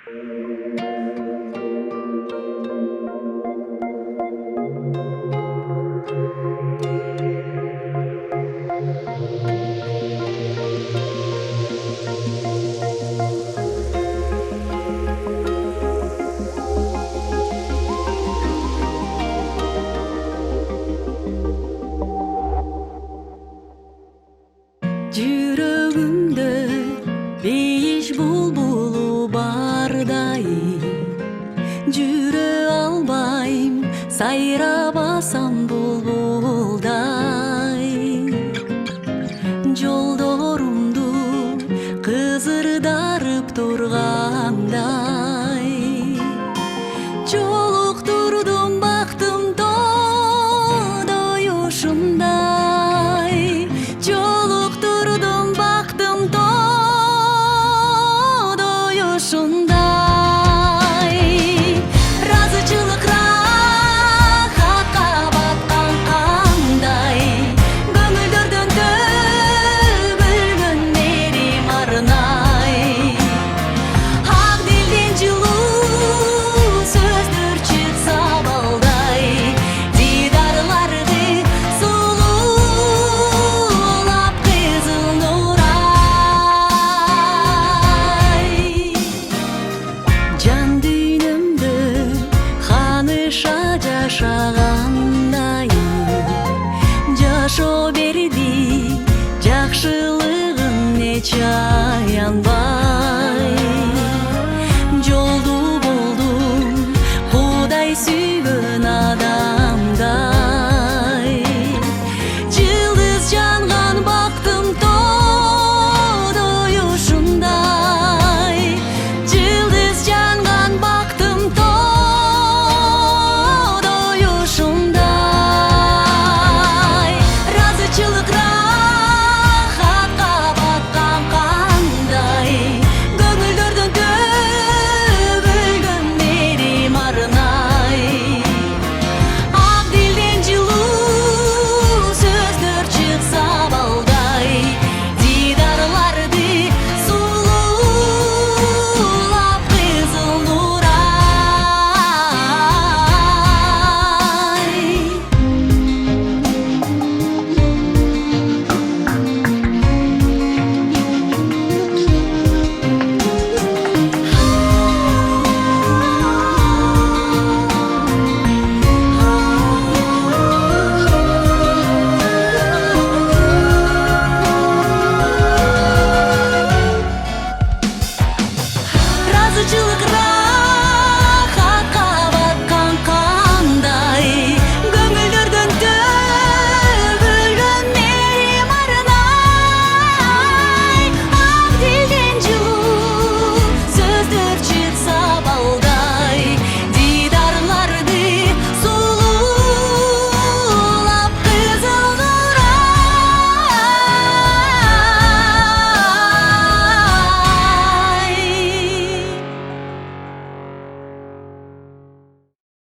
Жүрөгүмдө бейиш булбулу бардай, жүрө албайм сайрабасам булбулдай. Жолдорумду кызырдарып тургандай, жолуктурдум бактым тоодой ушундай. Жолуктурдум бактым тоодой ушундай. Разычылык рахатка баткан кандай, көңүлдөрдөн төгүлгөн мерим арнай. Ак дилден жылуу сөздөр чыкса балдай, дидарларды сулуулап кызыл нурай. Жан дүйнөмдө ханыша жашагандай, жашоо берди жакшылыгын нече